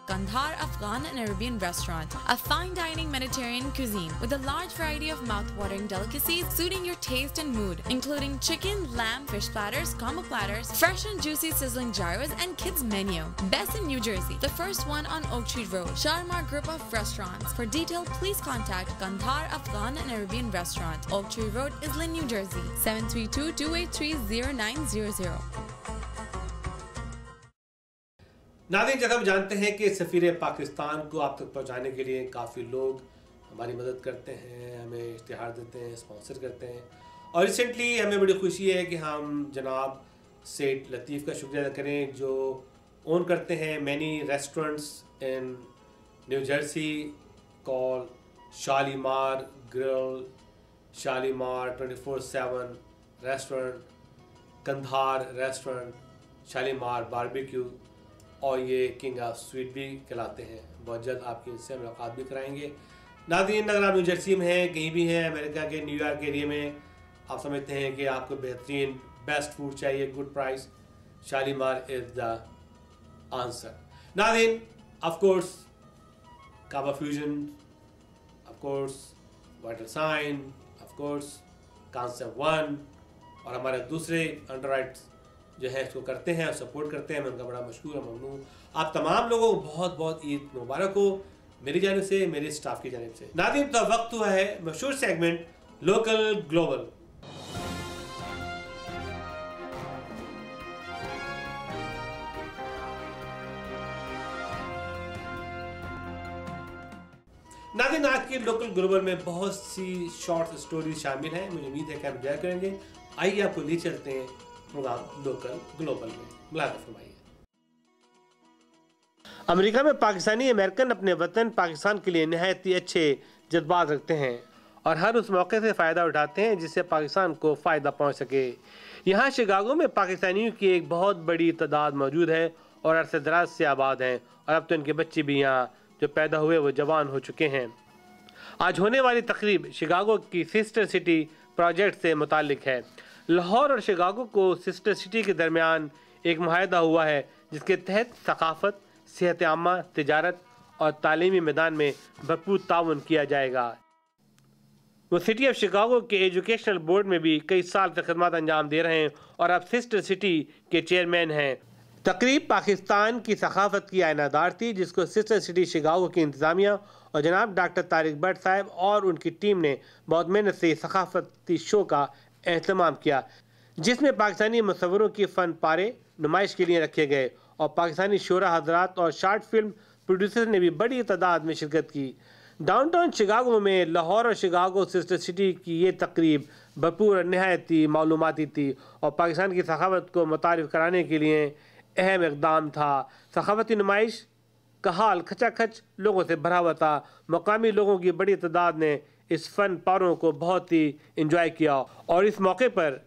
Kandahar Afghan and Arabian restaurant, a fine dining Mediterranean cuisine with a large variety of mouth-watering delicacies suiting your taste and mood, including chicken, lamb, fish platters, combo platters, fresh and juicy sizzling gyros, and kids menu. Best in New Jersey, the first one on Oak Tree Road. Sharmar Group of Restaurants. For detail, please contact Kandahar Afghan and Arabian Restaurant, Oak Tree Road, Islin, New Jersey, 732-283-0900. नाज़रीन, जैसा हम जानते हैं कि सफ़ीर पाकिस्तान को आप तक पहुंचाने के लिए काफ़ी लोग हमारी मदद करते हैं, हमें इश्तिहार देते हैं, स्पॉन्सर करते हैं। और रिसेंटली हमें बड़ी खुशी है कि हम जनाब सेठ लतीफ़ का शुक्रिया अदा करें जो ओन करते हैं many restaurants in New Jersey call Shalimar grill, Shalimar 24/7 restaurant, Kandahar restaurant, Shalimar barbecue, और ये किंग ऑफ स्वीट भी कहलाते हैं। बहुत जल्द आपकी इनसे मुलाकात भी कराएंगे। नाज़रीन, अगर आप न्यू जर्सी में हैं, कहीं भी हैं अमेरिका के न्यूयॉर्क एरिया में, आप समझते हैं कि आपको बेहतरीन बेस्ट फूड चाहिए, good price, Shalimar is the answer. नाज़रीन, ऑफ कोर्स काबा fusion, of course vital sign, of course concept one और हमारे दूसरे अंडरराइट्स जो है इसको करते हैं और सपोर्ट करते हैं। मैं उनका बड़ा मशहूर और ममनून। आप तमाम लोगों को बहुत बहुत ईद मुबारक हो। मेरी जानिब से, मेरे स्टाफ की जानिब से। नाज़रीन, तो वक्त हुआ है मशहूर सेगमेंट लोकल ग्लोबल। नाज़रीन, आज के लोकल ग्लोबल में बहुत सी शॉर्ट स्टोरी शामिल हैं। मुझे उम्मीद है कि आप एंजॉय करेंगे। आइए आपको ले चलते हैं प्रोग्राम लोकल ग्लोबल में। मुलाकात फरमाइए। अमेरिका में पाकिस्तानी अमेरिकन अपने वतन पाकिस्तान के लिए नहायत ही अच्छे जज्बात रखते हैं और हर उस मौके से फ़ायदा उठाते हैं जिससे पाकिस्तान को फ़ायदा पहुंच सके। यहाँ शिकागो में पाकिस्तानियों की एक बहुत बड़ी तादाद मौजूद है और अरसे दराज से आबाद हैं और अब तो इनके बच्चे भी यहाँ जो पैदा हुए वो जवान हो चुके हैं। आज होने वाली तकरीब शिकागो की सिस्टर सिटी प्रोजेक्ट से मुतालिक है। लाहौर और शिकागो को सिस्टर सिटी के दरमियान एक मुआहदा हुआ है जिसके तहत सकाफत, सेहत आमा, तिजारत और तालीमी मैदान में भरपूर ताउन किया जाएगा। वो सिटी ऑफ शिकागो के एजुकेशनल बोर्ड में भी कई साल से खदमात अंजाम दे रहे हैं और अब सिस्टर सिटी के चेयरमैन हैं। तकरीब पाकिस्तान की सकाफत की आयनादार थी जिसको सिस्टर सिटी शिकागो की इंतज़ामिया और जनाब डॉक्टर तारिक भट्ट साहब और उनकी टीम ने बहुत मेहनत से सकाफती शो का एहतमाम किया जिसमें पाकिस्तानी मुसव्वरों की फ़न पारे नुमाइश के लिए रखे गए और पाकिस्तानी शोरा हजरात और शार्ट फिल्म प्रोड्यूसर ने भी बड़ी तादाद में शिरकत की। डाउनटाउन शिकागो में लाहौर और शिकागो सिस्टर सिटी की ये तकरीब भरपूर और नहायत ही मालूमाती थी और पाकिस्तान की सखावत को मुतारिफ कराने के लिए अहम इक़दाम था। सखावती नुमाइश का हाल खचाखच लोगों से भरा हुआ था। मकामी लोगों की बड़ी तादाद ने इस फ़न पारों को बहुत ही इंजॉय किया और इस मौके पर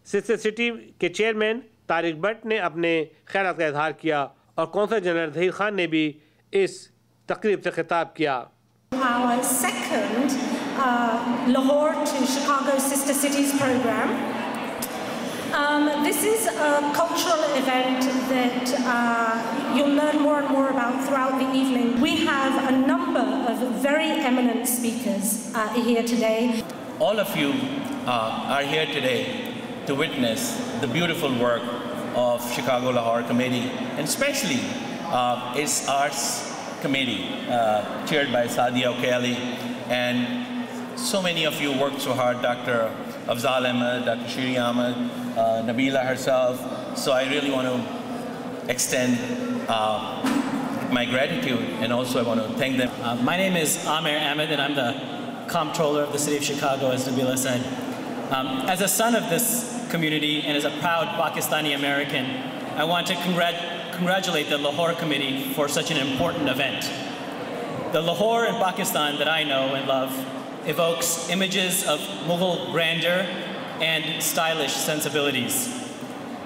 सिस्टर सिटी के चेयरमैन तारिक भट्ट ने अपने खैरात का इजहार किया और कौंसल जनरल ज़हीर खान ने भी इस तकरीब से खिताब किया। Our second Lahore to Chicago Sister Cities program. This is a cultural event that you'll learn more and more about throughout the evening. We have a number of very eminent speakers here today. All of you are here today to witness the beautiful work of Chicago Lahore Committee, and especially its arts committee chaired by Sadia O'Kelly, and so many of you worked so hard, Dr. Afzal Ahmed, Dr. Shiri Ahmed, Nabila herself. So I really want to extend my gratitude, and also I want to thank them. My name is Amir Ahmed and I'm the comptroller of the city of Chicago, as Nabila said. As a son of this community and as a proud Pakistani American, I want to congratulate the Lahore Committee for such an important event. The Lahore in Pakistan that I know and love evokes images of Mughal grandeur and stylish sensibilities.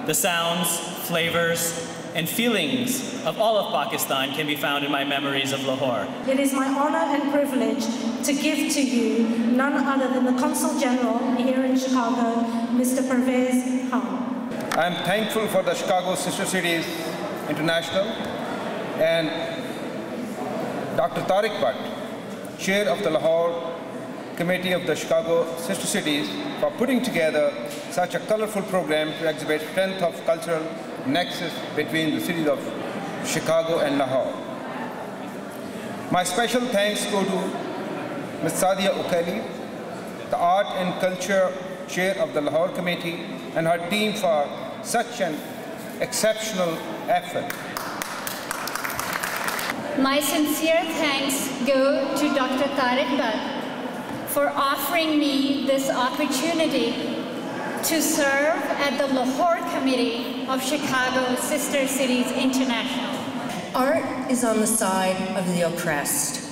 The sounds, flavors, and feelings of all of Pakistan can be found in my memories of Lahore. It is my honor and privilege to give to you none other than the Consul General here in Chicago, Mr. Pervez Khan. I am thankful for the Chicago Sister Cities International and Dr. Tariq Bhatt, Chair of the Lahore Committee of the Chicago Sister Cities, for putting together such a colorful program to exhibit strength of cultural nexus between the cities of Chicago and Lahore. My special thanks go to Ms. Sadia O'Kelly, the Art and Culture Chair of the Lahore Committee, and her team for such an exceptional effort. My sincere thanks go to Dr. Tariq Bhatt for offering me this opportunity to serve at the Lahore Committee of Chicago Sister Cities International. Art is on the side of the oppressed.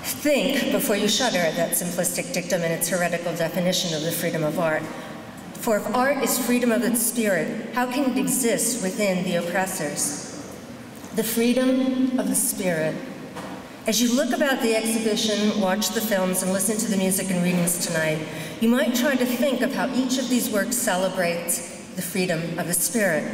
Think before you shudder at that simplistic dictum and its heretical definition of the freedom of art. For if art is freedom of its spirit, how can it exist within the oppressors? The freedom of the spirit. As you look about the exhibition, watch the films, and listen to the music and readings tonight, you might try to think of how each of these works celebrates the freedom of the spirit.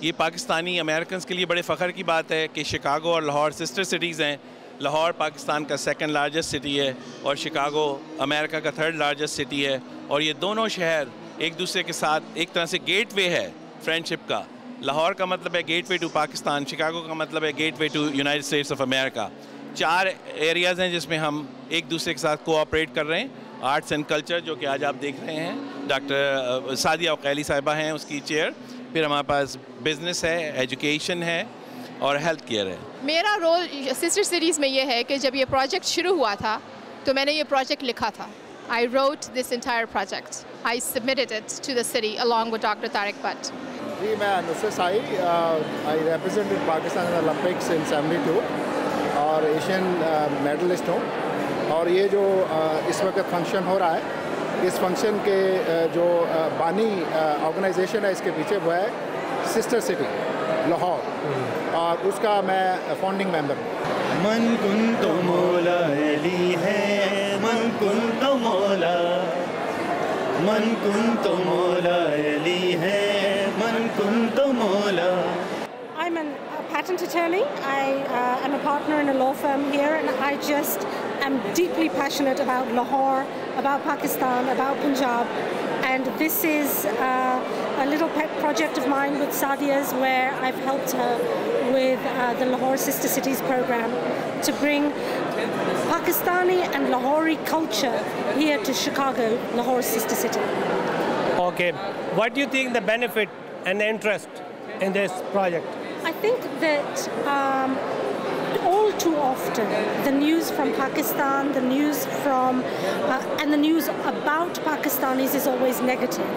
ये Pakistani Americans के लिए बड़े फ़ख्र की बात है कि Chicago और Lahore sister cities हैं। लाहौर पाकिस्तान का सेकंड लार्जेस्ट सिटी है और शिकागो अमेरिका का थर्ड लार्जेस्ट सिटी है और ये दोनों शहर एक दूसरे के साथ एक तरह से गेटवे है फ्रेंडशिप का। लाहौर का मतलब है गेटवे टू पाकिस्तान, शिकागो का मतलब है gateway to United States of America. 4 areas हैं जिसमें हम एक दूसरे के साथ कोऑपरेट कर रहे हैं। आर्ट्स एंड कल्चर, जो कि आज आप देख रहे हैं, डॉक्टर सादिया उकैली साहिबा हैं उसकी चेयर। फिर हमारे पास बिज़नेस है, एजुकेशन है और हेल्थ केयर है। मेरा रोल सिस्टर सिटीज़ में ये है कि जब ये प्रोजेक्ट शुरू हुआ था तो मैंने ये प्रोजेक्ट लिखा था। I wrote this entire project. I submitted it to the city along with Dr. Tariq Butt. जी, मैं Nusrat Sai, I represented Pakistan in Olympics in 72 और एशियन मेडलिस्ट हूँ। और ये जो इस वक्त फंक्शन हो रहा है, इस फंक्शन के जो बानी ऑर्गेनाइजेशन है इसके पीछे वो है सिस्टर सिटी लाहौर, और उसका मैं फाउंडिंग मेंबर हूँ। मन कुन तो मौला अली है, मन कुन तो मौला, मन कुन तो मौला अली है, मन कुन तो मौला। I'm a patent attorney. I am a partner in a law firm here, and I just am deeply passionate about Lahore, about Pakistan, about Punjab, and this is a little pet project of mine with Sadia's, where I've helped her with the Lahore Sister Cities program to bring Pakistani and Lahori culture here to Chicago, Lahore's sister city. Okay, what do you think the benefit and the interest in this project? I think that all too often the news from Pakistan, the news from and the news about Pakistanis is always negative,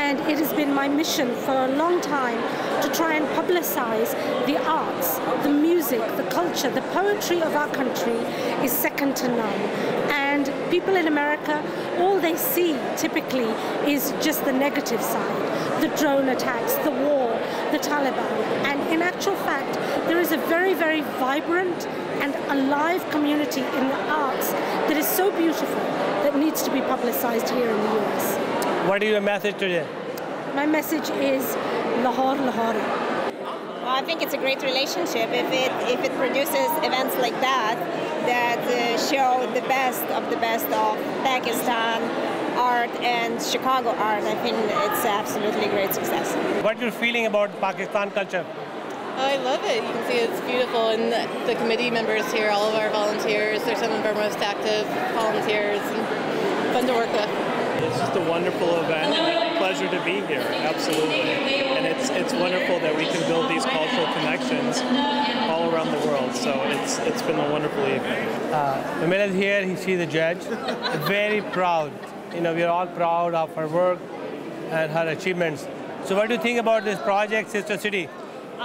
and it has been my mission for a long time to try and publicize the arts, the music, the culture, the poetry of our country is second to none. And people in America, all they see typically is just the negative side, the drone attacks, the war, the Taliban. And in actual fact, there is a very, very vibrant and alive community in the arts that is so beautiful that needs to be publicized here in the US. What is your message today? My message is Lahore, Lahori. I think it's a great relationship if it produces events like that show the best of Pakistan art and Chicago art. I think it's absolutely great success. What are you feeling about Pakistan culture? I love it. You can see it's beautiful, and the committee members here, all of our volunteers, they're some of our most active volunteers and fun to work with. It's just a wonderful event and a pleasure to be here, absolutely. And it's wonderful that we can build these cultural connections all around the world. So it's been a wonderful evening. Amelia is here, she's a judge, very proud. You know, we're all proud of her work and her achievements. So what do you think about this project, Sister City?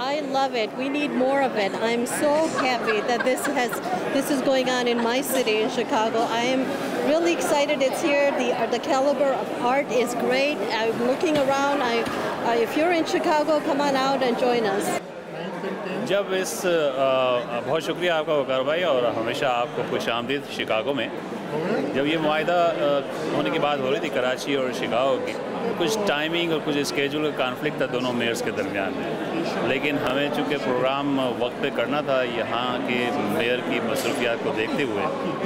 I love it. We need more of it. I'm so happy that this is going on in my city, in Chicago. I am really excited it's here. The caliber of art is great. I'm looking around. If you're in Chicago, come on out and join us. जब बहुत शुक्रिया आपका वकार भाई, और हमेशा आपको खुश आमदीद शिकागो में। जब ये मुआहिदा होने की बात हो रही थी कराची और शिकागो की, कुछ टाइमिंग और कुछ स्केजूल का कॉन्फ्लिक्ट था दोनों मेयर्स के दरमियान में, लेकिन हमें चूँकि प्रोग्राम वक्त पे करना था, यहाँ के मेयर की मसरूफियात को देखते हुए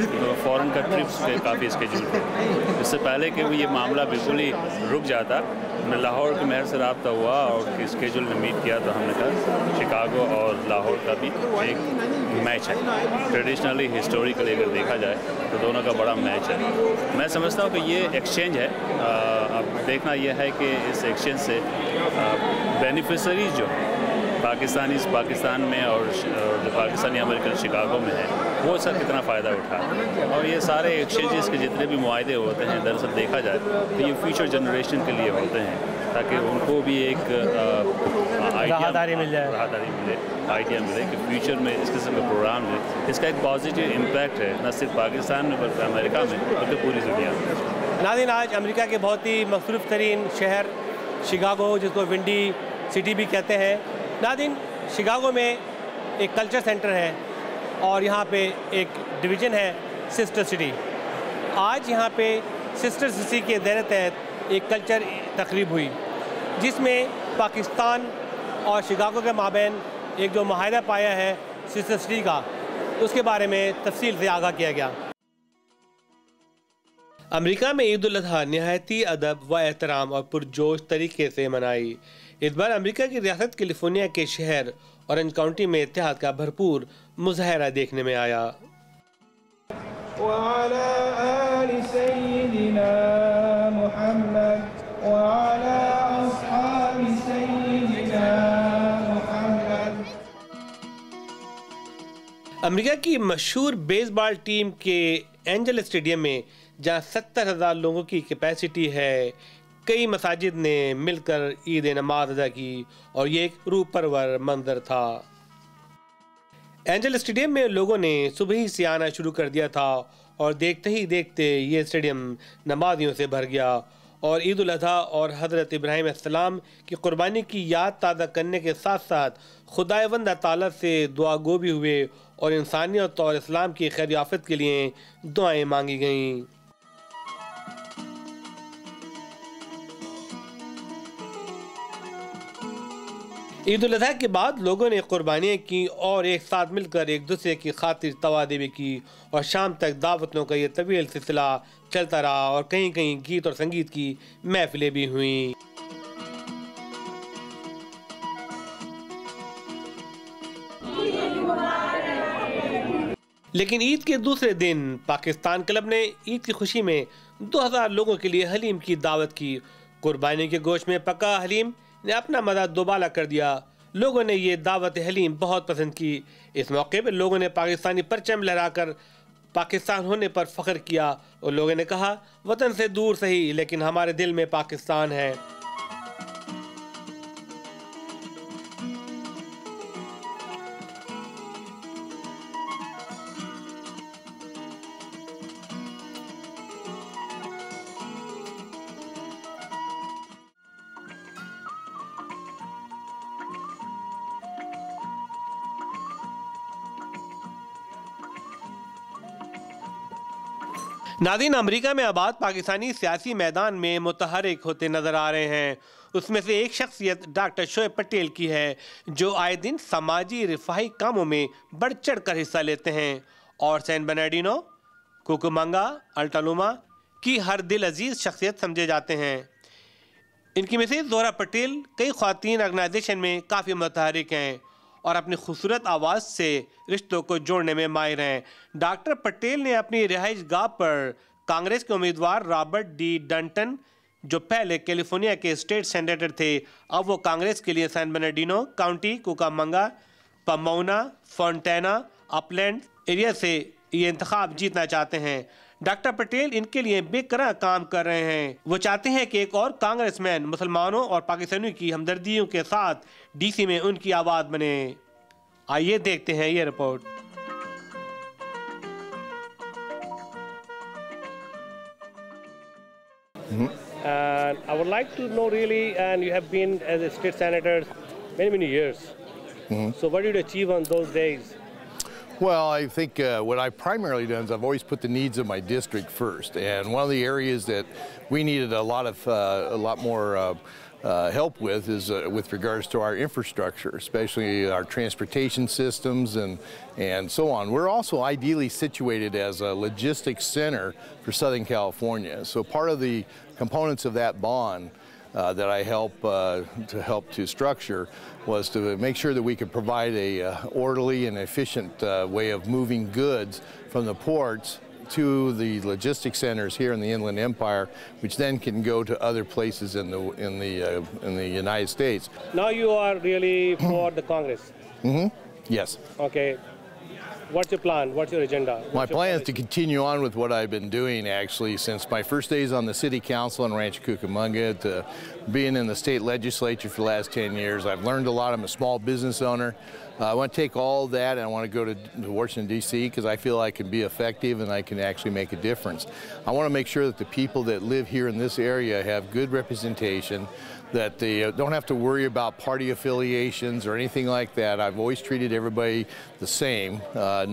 तो फ़ौरन का ट्रिप्स पे काफ़ी स्केजूल थे। इससे पहले कि ये मामला बिल्कुल ही रुक जाता, मैं लाहौर के मेयर से रब्ता हुआ और स्केजूल ने मीट किया, तो हमने कहा शिकागो और लाहौर का भी एक मैच है, ट्रेडिशनली हिस्टोरिकली अगर देखा जाए तो दोनों का बड़ा मैच है। मैं समझता हूँ कि ये एक्सचेंज है। अब देखना यह है कि इस एक्सचेंज से बेनिफिशरीज जो पाकिस्तान में और जो पाकिस्तानी अमेरिकन शिकागो में है, वो इसका कितना फ़ायदा उठाए। और ये सारे एक्सचेंजेस के जितने भी मुआहदे होते हैं, दरअसल देखा जाए तो ये फ्यूचर जनरेशन के लिए होते हैं, ताकि उनको भी एक राहदारी मिले, आइडिया मिले कि फ्यूचर में इस किस्म के प्रोग्राम है, इसका एक पॉजिटिव इम्पैक्ट है न सिर्फ पाकिस्तान में बल्कि अमेरिका में, बल्कि पूरी दुनिया में। नाज़रीन, आज अमेरिका के बहुत ही मसरूफ़ तरीन शहर शिकागो, जिसको विंडी सिटी भी कहते हैं। नाज़रीन, शिकागो में एक कल्चर सेंटर है और यहाँ पे एक डिवीज़न है सिस्टर सिटी। आज यहाँ पे सिस्टर सिटी के दायरे तहत एक कल्चर तकरीब हुई, जिसमें पाकिस्तान और शिकागो के माबैन एक जो मुआहिदा पाया है सिस्टर सिटी का, उसके बारे में तफसील से आगाह किया गया। अमेरिका में ईद उल अज़हा नहायती अदब व एहतराम और पुरजोश तरीके से मनाई। इस बार अमेरिका की रियासत कैलिफोर्निया के शहर ऑरेंज काउंटी में इत्तेहाद का भरपूर मुजाहरा देखने में आया। अमेरिका की मशहूर बेसबॉल टीम के एंजल स्टेडियम में जहां 70,000 लोगों की कैपेसिटी है, कई मसाजिद ने मिलकर ईद नमाज अदा की और ये एक रूह परवर मंजर था। एंजल स्टेडियम में लोगों ने सुबह ही से आना शुरू कर दिया था और देखते ही देखते ये स्टेडियम नमाजियों से भर गया और ईद उल अज़हा और हज़रत इब्राहीम अलैहिस्सलाम की कुर्बानी की याद ताज़ा करने के साथ साथ खुदावंद ताला से दुआ गो भी हुए और इंसानियत और इस्लाम की खैरियाफत के लिए दुआएं मांगी गईं। ईद उल अज़हा के बाद लोगों ने कुर्बानियाँ की और एक साथ मिलकर एक दूसरे की खातिर तवादे भी की और शाम तक दावतों का ये तवील सिलसिला चलता रहा और कहीं कहीं गीत और संगीत की महफिलें भी हुईं। लेकिन ईद के दूसरे दिन पाकिस्तान क्लब ने ईद की खुशी में 2000 लोगों के लिए हलीम की दावत की। कुर्बानी के गोश्त में पका हलीम ने अपना मज़ा दोबाला कर दिया। लोगों ने ये दावत हलीम बहुत पसंद की। इस मौके पर लोगों ने पाकिस्तानी परचम लहराकर पाकिस्तान होने पर फख्र किया और लोगों ने कहा, वतन से दूर सही लेकिन हमारे दिल में पाकिस्तान है। नाज़रीन, अमेरिका में आबाद पाकिस्तानी सियासी मैदान में मुतहरिक होते नजर आ रहे हैं। उसमें से एक शख्सियत डॉक्टर शोएब पटेल की है जो आए दिन समाजी रिफाही कामों में बढ़ चढ़ कर हिस्सा लेते हैं और सैन बर्नार्डिनो, कुकुमांगा, अल्टालुमा की हर दिल अजीज शख्सियत समझे जाते हैं। इनकी मिसेज ज़ोहरा पटेल कई ख़वातीन ऑर्गेनाइजेशन में काफ़ी मुतहरिक हैं और अपनी खूबसूरत आवाज़ से रिश्तों को जोड़ने में माहिर हैं। डॉक्टर पटेल ने अपनी रिहाइश गाह पर कांग्रेस के उम्मीदवार रॉबर्ट डी डंटन, जो पहले कैलिफोर्निया के स्टेट सेनेटर थे, अब वो कांग्रेस के लिए San Bernardino county, Cucamonga, Pomona, Fontana, Upland area से ये इंतखाब जीतना चाहते हैं। डॉक्टर पटेल इनके लिए बेकरार काम कर रहे हैं। वो चाहते हैं कि एक और कांग्रेसमैन मुसलमानों और पाकिस्तानियों की हमदर्दियों के साथ डीसी में उनकी आवाज़ बने। आइए देखते हैं ये report. And I would like to know really, and you have been as a state senator many years. So what did you achieve on those days? Well, I think what I've primarily done is I've always put the needs of my district first, and one of the areas that we needed a lot more help with is with regards to our infrastructure, especially our transportation systems and so on. We're also ideally situated as a logistics center for Southern California. So part of the components of that bond that I help to structure was to make sure that we could provide a orderly and efficient way of moving goods from the ports to the logistics centers here in the Inland Empire, which then can go to other places in the United States. Now you are really for the Congress. Yes. Okay. What's your plan? What's your agenda? My plan is to continue on with what I've been doing actually since my first days on the City Council in Rancho Cucamonga to being in the state legislature for the last 10 years. I've learned a lot. I'm a small business owner. I want to take all that and I want to go to Washington, D.C. because I feel I can be effective and I can actually make a difference. I want to make sure that the people that live here in this area have good representation, that they don't have to worry about party affiliations or anything like that. I've always treated everybody the same,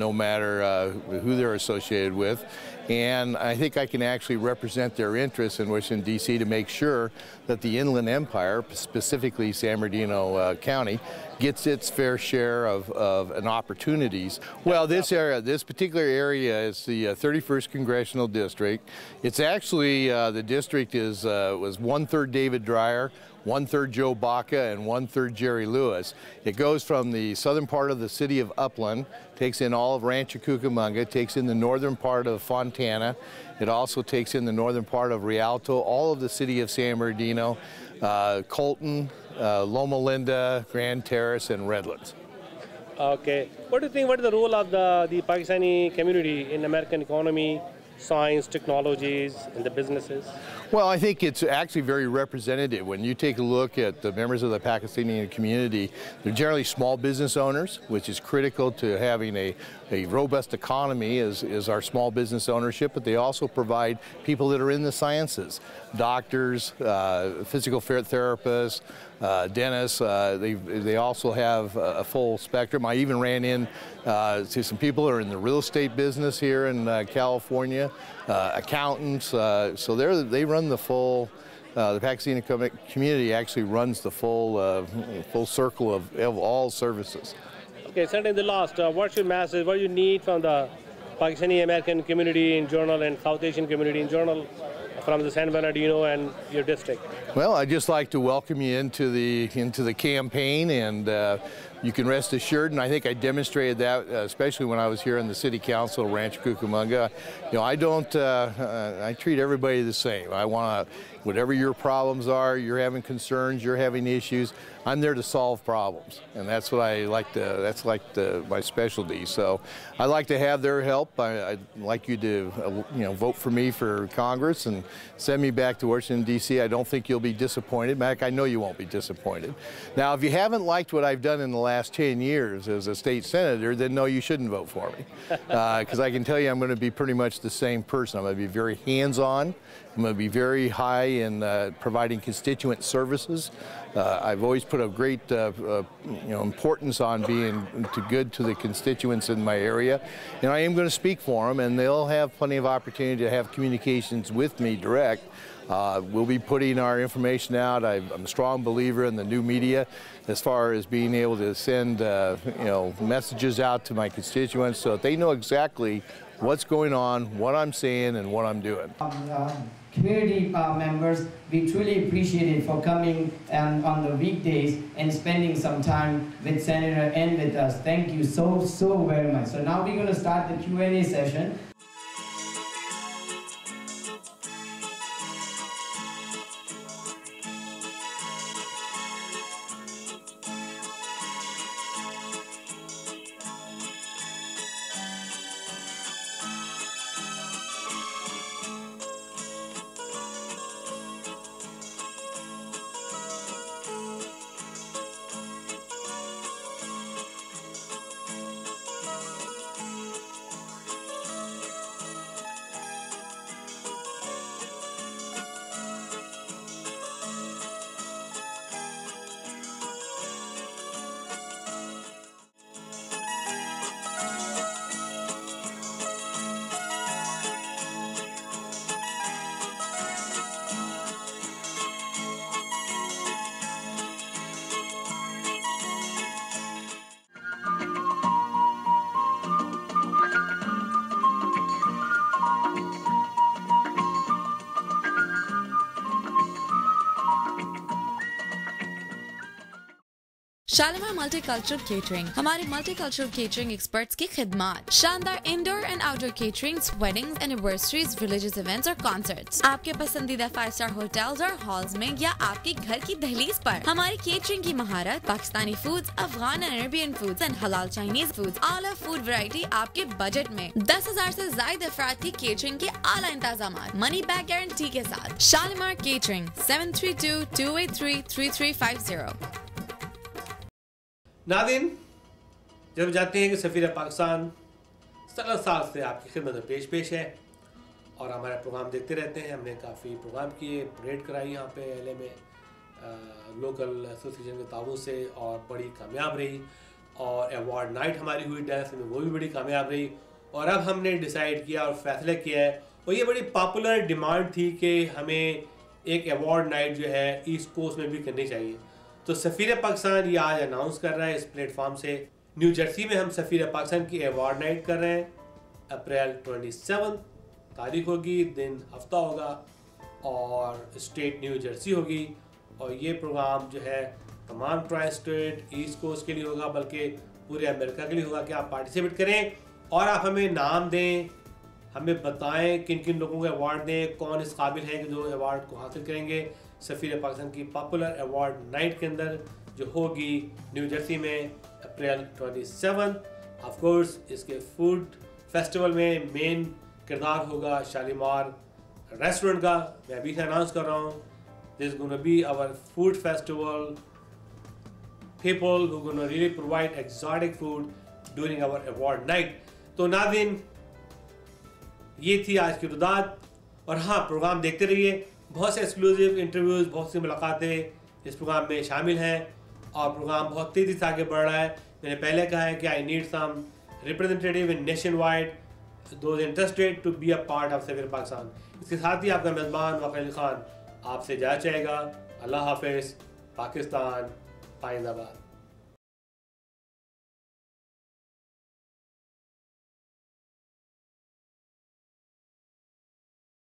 no matter who they're associated with. And I think I can actually represent their interests in Washington, D.C. to make sure that the Inland Empire, specifically San Bernardino County, gets its fair share of opportunities. Well, this particular area is the 31st Congressional District. It's actually, the district was 1/3 David Dreyer, 1/3 Joe Baca, and 1/3 Jerry Lewis. It goes from the southern part of the city of Upland, takes in all of Rancho Cucamonga, takes in the northern part of Fontana. It also takes in the northern part of Rialto, all of the city of San Bernardino, Colton, Loma Linda, Grand Terrace, and Redlands. Okay. What do you think, what is the role of the Pakistani community in American economy, science, technologies, and the businesses? Well, I think it's actually very representative. When you take a look at the members of the Pakistani community, they're generally small business owners, which is critical to having a robust economy is our small business ownership, but they also provide people that are in the sciences, doctors, physical therapists, dentists. They also have a full spectrum. I even ran into some people who are in the real estate business here in California, accountants. So they run the full. The Pakistani community actually runs the full circle of all services. Okay, Senator, in the last, what's your message? What do you need from the Pakistani American community in general and South Asian community in general from the San Bernardino and your district? Well, I'd just like to welcome you into the campaign, and you can rest assured, and I think I demonstrated that, especially when I was here in the City Council of Rancho Cucamonga. You know, I treat everybody the same. I want to, whatever your problems are, you're having concerns, you're having issues, I'm there to solve problems, and that's what I like to. My specialty. So I like to have their help. I'd like you to, vote for me for Congress and send me back to Washington, D.C. I don't think you'll be disappointed. Mac, I know you won't be disappointed. Now, if you haven't liked what I've done in the last 10 years as a state senator, then no, you shouldn't vote for me, because I can tell you I'm going to be pretty much the same person. I'm going to be very hands-on. I'm going to be very high in providing constituent services. I've always put a great importance on being good to the constituents in my area, and I am going to speak for them, and they'll have plenty of opportunity to have communications with me direct. We'll be putting our information out. I'm a strong believer in the new media as far as being able to send messages out to my constituents so that they know exactly what's going on, what I'm saying, and what I'm doing. Community members, we truly appreciate it for coming on the weekdays and spending some time with Senator and with us. Thank you so very much. So now we're going to start the Q&A session. Shalimar multicultural catering हमारे multicultural catering experts की खिदमत शानदार indoor and outdoor caterings, weddings, anniversaries, religious events और concerts आपके पसंदीदा five-star hotels और halls में या आपके घर की दहलीज पर। हमारी केटरिंग की महारत Pakistani foods, Afghan and Arabian foods and हलाल चाइनीज फूड्स, आला फूड वैरायटी आपके बजट में। 10,000 से ज्यादा अफराद की केटरिंग के आला इंतजाम मनी बैक गारंटी के साथ। शालीमार केटरिंग 732-283-3350। नादिन, जब जाते हैं कि सफ़ीर पाकिस्तान 17 साल से आपकी खिदमत में पेश है और हमारा प्रोग्राम देखते रहते हैं। हमने काफ़ी प्रोग्राम किए, परेड कराई यहाँ पे LA में लोकल एसोसिएशन के ताउन से और बड़ी कामयाब रही, और अवार्ड नाइट हमारी हुई डैस में, वो भी बड़ी कामयाब रही। और अब हमने डिसाइड किया और फैसला किया है, और ये बड़ी पॉपुलर डिमांड थी कि हमें एक अवार्ड नाइट जो है ईस्ट कोस्ट में भी करनी चाहिए। तो सफ़ीर पाकिस्तान ये आज अनाउंस कर रहा है इस प्लेटफॉर्म से, न्यू जर्सी में हम सफ़ीर पाकिस्तान की अवार्ड नाइट कर रहे हैं। अप्रैल 27 तारीख होगी, दिन हफ्ता होगा और स्टेट न्यू जर्सी होगी। और ये प्रोग्राम जो है तमाम ट्राई स्टेट ईस्ट कोस्ट के लिए होगा, बल्कि पूरे अमेरिका के लिए होगा कि आप पार्टिसिपेट करें और आप हमें नाम दें, हमें बताएं किन किन लोगों को अवार्ड दें, कौन इस काबिल हैं कि जो अवार्ड को हासिल करेंगे सफ़ीर पाकिस्तान की पॉपुलर अवार्ड नाइट के अंदर जो होगी न्यू जर्सी में अप्रैल 27। ऑफ कोर्स इसके फूड फेस्टिवल में मेन किरदार होगा शालीमार रेस्टोरेंट का। मैं अभी से अनाउंस कर रहा हूँ, this gonna be our food festival, people who gonna really provide exotic food during our award night। तो नाज़रीन ये थी आज की रुदात, और हाँ प्रोग्राम देखते रहिए, बहुत से एक्सक्लूसिव इंटरव्यूज़, बहुत सी मुलाकातें इस प्रोग्राम में शामिल हैं और प्रोग्राम बहुत तेज़ी से आगे बढ़ रहा है। मैंने पहले कहा है कि I need some representative in nation wide, those interested to be a part of Safeer Pakistan. इसके साथ ही आपका मेज़बान वक़ार अली ख़ान आपसे जा चाहेगा। अल्लाह हाफ़िज़, पाकिस्तान पाइंदाबाद।